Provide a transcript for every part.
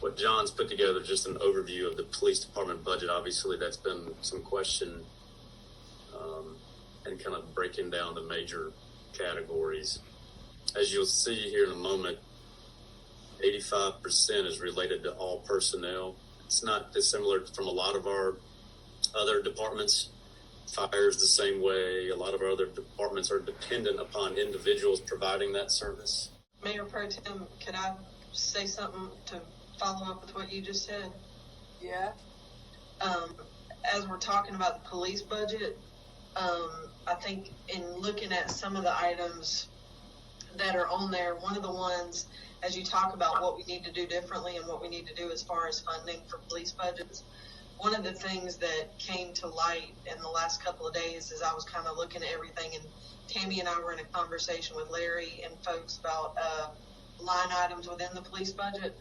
what John's put together, just an overview of the police department budget. Obviously, that's been some question and kind of breaking down the major categories. As you'll see here in a moment, 85% is related to all personnel. It's not dissimilar from a lot of our other departments. Fire is the same way. A lot of our other departments are dependent upon individuals providing that service. Mayor Pro Tem, could I say something to follow up with what you just said? Yeah. As we're talking about the police budget, I think in looking at some of the items that are on there, one of the ones, as you talk about what we need to do differently and what we need to do as far as funding for police budgets, one of the things that came to light in the last couple of days is I was kind of looking at everything, and Tammy and I were in a conversation with Larry and folks about line items within the police budget.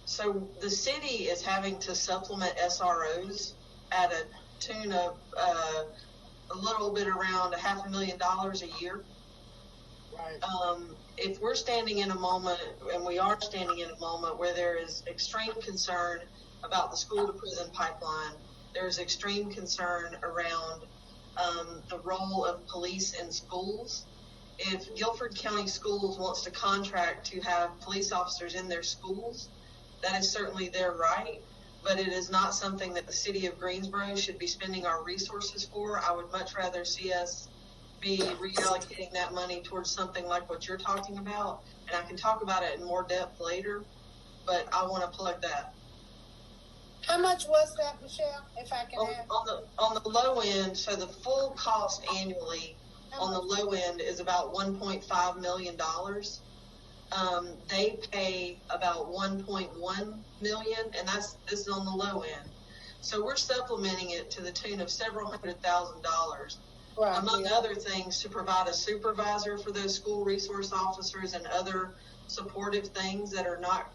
So the city is having to supplement SROs at a tune of a little bit around $500,000 a year. Right. If we're standing in a moment, and we are standing in a moment where there is extreme concern about the school to prison pipeline, there's extreme concern around the role of police in schools. If Guilford County Schools wants to contract to have police officers in their schools, that is certainly their right, but it is not something that the city of Greensboro should be spending our resources for. I would much rather see us be reallocating that money towards something like what you're talking about, and I can talk about it in more depth later, but I want to plug that. How much was that, Michelle, if I can ask? On the low end, so the full cost annually on the low end is about $1.5 million. They pay about $1.1 million, and this is on the low end. So we're supplementing it to the tune of several $100,000. Right, among other things, to provide a supervisor for those school resource officers and other supportive things that are not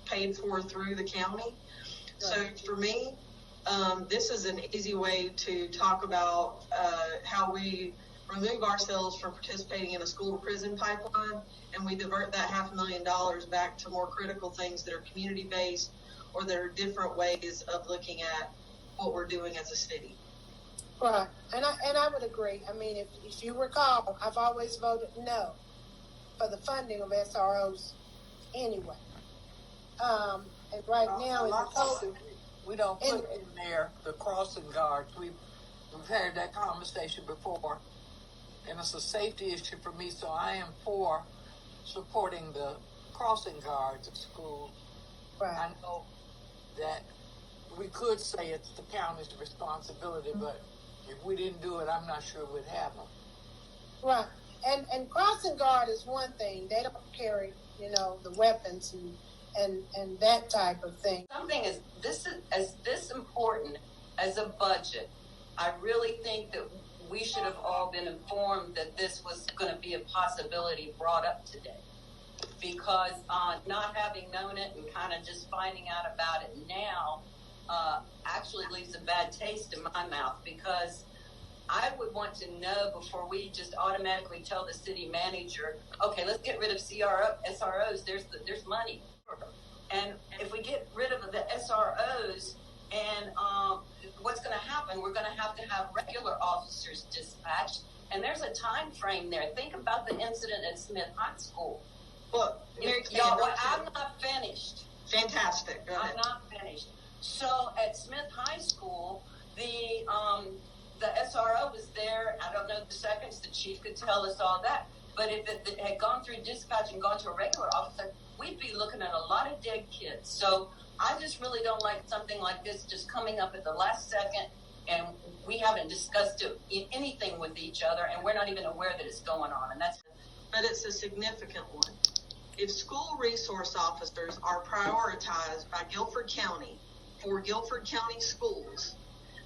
paid for through the county. Right. So for me, this is an easy way to talk about how we remove ourselves from participating in a school to prison pipeline, and we divert that $500,000 back to more critical things that are community based, or that are different ways of looking at what we're doing as a city. Right, and I would agree. I mean, if you recall, I've always voted no for the funding of SROs anyway. And right now, we don't put in there the crossing guards. We've had that conversation before, and it's a safety issue for me. So I am for supporting the crossing guards at schools. Right. I know that we could say it's the county's responsibility, but if we didn't do it, I'm not sure we'd have them. Right. And crossing guard is one thing. They don't carry, the weapons and that type of thing. Something as this important as a budget, I really think that we should have all been informed that this was going to be a possibility brought up today. Because not having known it and kind of just finding out about it now actually leaves a bad taste in my mouth, because I would want to know before we just automatically tell the city manager, okay, let's get rid of SROs. There's money. And if we get rid of the SROs, and what's going to happen, we're going to have regular officers dispatched, and there's a time frame there. Think about the incident at Smith High School. Well, I'm not finished. Fantastic. Go ahead. I'm not finished. So at Smith High School, the SRO was there. I don't know the seconds. The chief could tell us all that. But if it had gone through dispatch and gone to a regular officer, we'd be looking at a lot of dead kids. So I just really don't like something like this just coming up at the last second, and we haven't discussed anything with each other, and we're not even aware that it's going on. But it's a significant one. If school resource officers are prioritized by Guilford County for Guilford County schools,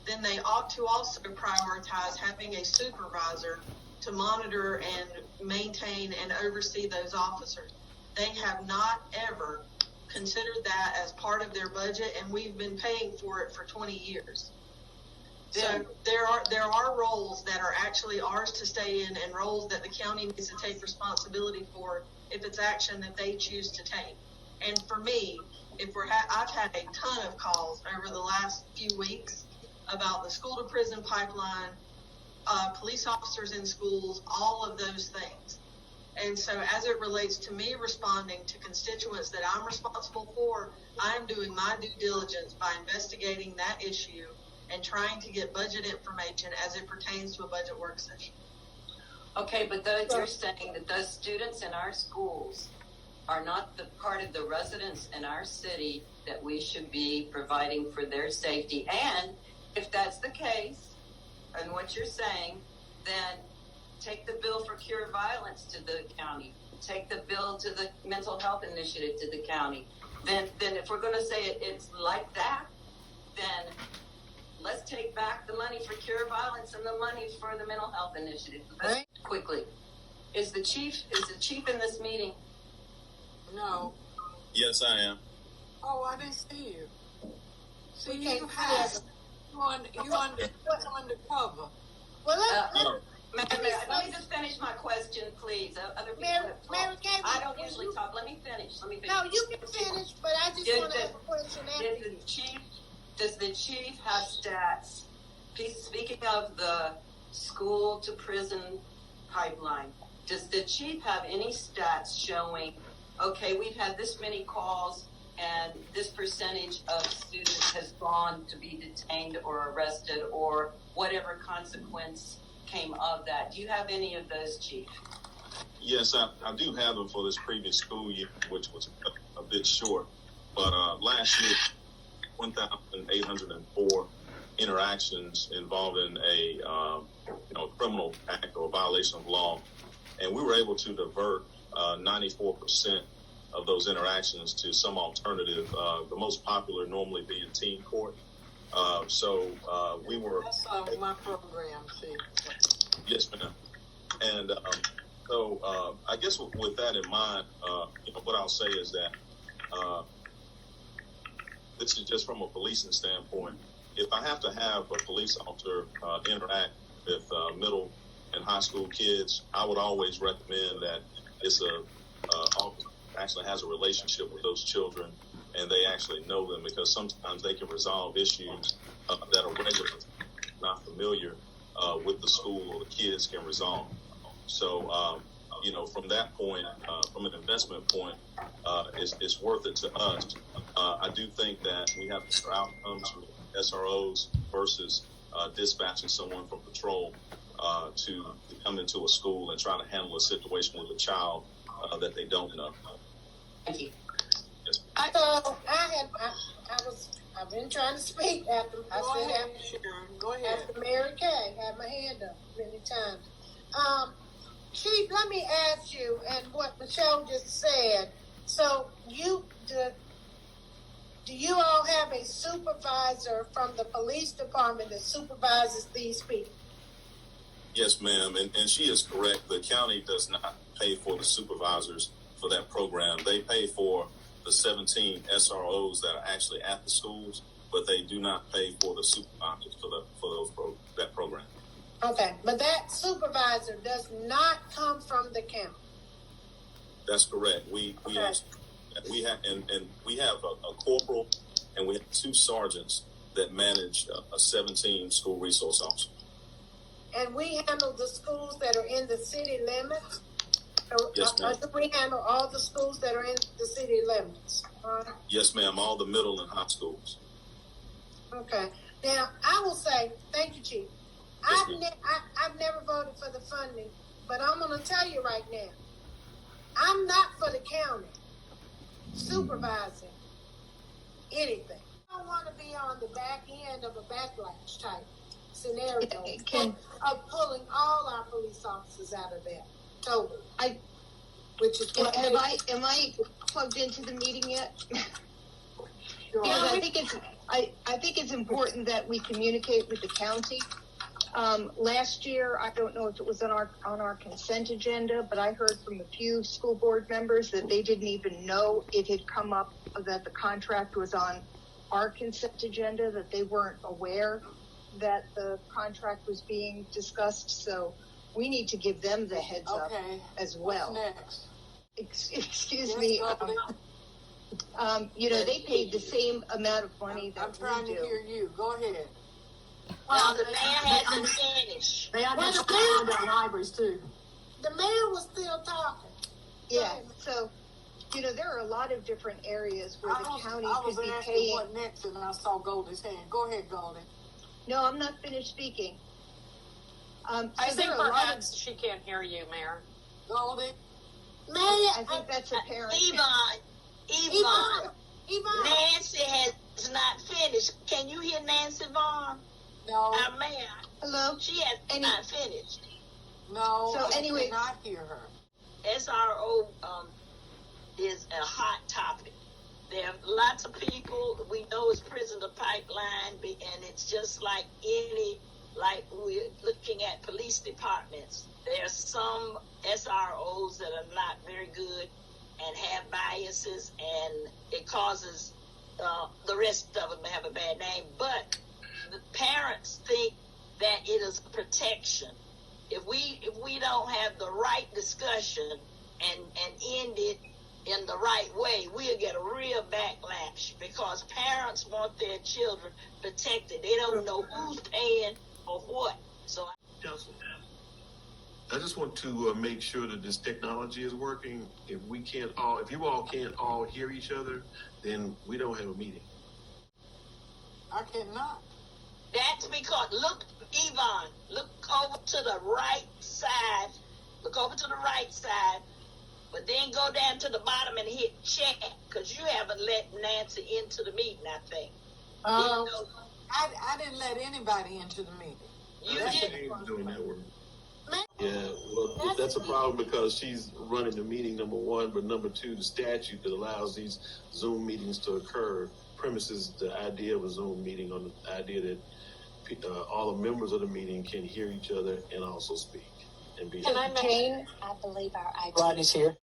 then they ought to also prioritize having a supervisor to monitor and maintain and oversee those officers. They have not ever considered that as part of their budget, and we've been paying for it for 20 years. So there are roles that are actually ours to stay in, and roles that the county needs to take responsibility for if it's action that they choose to take. And for me, I've had a ton of calls over the last few weeks about the school to prison pipeline, police officers in schools, all of those things. And so as it relates to me responding to constituents that I'm responsible for, I am doing my due diligence by investigating that issue and trying to get budget information as it pertains to a budget work session. Okay, but you're saying that those students in our schools are not the part of the residents in our city that we should be providing for their safety. And if that's the case, and what you're saying, then take the bill for cure violence to the county. Take the bill to the mental health initiative to the county. Then if we're going to say it's like that, then let's take back the money for cure violence and the money for the mental health initiative. Right. Quickly, is the chief in this meeting? No. Yes, I am. Oh, I didn't see you. See, you undercover. Well, Let me just finish my question, please. Other people have talked. I don't usually talk. Let me finish. No, you can finish, but I just want to have a question after you. Does the chief have stats? Speaking of the school to prison pipeline, does the chief have any stats showing, okay, we've had this many calls and this percentage of students has gone to be detained or arrested or whatever consequence came of that? Do you have any of those, Chief? Yes, I do have them for this previous school year, which was a bit short. But last year, 1,804 interactions involving a criminal act or violation of law, and we were able to divert 94% of those interactions to some alternative. The most popular normally being teen court. So we were. That's my program, see. Yes, ma'am. And so I guess with that in mind, what I'll say is that this is just from a policing standpoint. If I have to have a police officer interact with middle and high school kids, I would always recommend that it's a officer actually has a relationship with those children and they actually know them, because sometimes they can resolve issues that are regular, not familiar with the school or the kids can resolve. So, from that point, from an investment point, it's worth it to us. I do think that we have better outcomes with SROs versus dispatching someone from patrol to come into a school and try to handle a situation with a child that they don't know. Thank you. Yes. I've been trying to speak after Go ahead. after Mary Kay had my hand up many times. Chief, let me ask you, and what Michelle just said. So do you all have a supervisor from the police department that supervises these people? Yes, ma'am, and she is correct. The county does not pay for the supervisors for that program. They pay for the 17 SROs that are actually at the schools, but they do not pay for the supervisors for that program. Okay, but that supervisor does not come from the county. That's correct. We have a corporal and we have 2 sergeants that manage a 17 school resource officer. And we handle the schools that are in the city limits. Yes, ma'am. Do we handle all the schools that are in the city limits? Yes, ma'am. All the middle and high schools. Okay. Now, I will say, thank you, Chief. Yes, I've never voted for the funding, but I'm going to tell you right now, I'm not for the county supervising anything. I don't want to be on the back end of a backlash type scenario of pulling all our police officers out of there. Totally. Which is what am I plugged into the meeting yet? Sure. Yeah, I think it's important that we communicate with the county. Last year, I don't know if it was on our consent agenda, but I heard from a few school board members that they didn't even know it had come up, that the contract was on our consent agenda, that they weren't aware that the contract was being discussed. So we need to give them the heads up as well. What's next? Excuse Yes, me. They paid the same amount of money that I'm trying we to do. hear you. Go ahead. Well, the man hasn't finished. They understand their libraries too. The mayor was still talking. Yeah, so, there are a lot of different areas where the county could be asking paying. what next, and I saw Goldie's hand. Go ahead, Goldie. No, I'm not finished speaking. I So think there are a lot of, perhaps she can't hear you, Mayor. Goldie. Mayor, I think that's apparent. Yvonne, Yvonne. Nancy has not finished. Can you hear Nancy Vaughn? No. Our mayor. Hello? She has not finished. No. So I anyway- cannot hear her. SRO is a hot topic. There are lots of people we know it's prison to pipeline, and it's just like we're looking at police departments. There are some SROs that are not very good and have biases, and it causes the rest of them to have a bad name. But the parents think that it is protection. If we don't have the right discussion and end it in the right way, we'll get a real backlash because parents want their children protected. They don't know who's paying or what. So, Council, I just want to make sure that this technology is working. If you all can't all hear each other, then we don't have a meeting. I cannot. that's because, look, Yvonne, look over to the right side. Look over to the right side. But then go down to the bottom and hit chat because you haven't let Nancy into the meeting, I think. I didn't let anybody into the meeting. You That's did. James doing that work. Yeah, well, that's a problem because she's running the meeting, number one, but number two, the statute that allows these Zoom meetings to occur premises the idea of a Zoom meeting on the idea that all the members of the meeting can hear each other and also speak and be. Jane, I believe our IT. Rodney's here.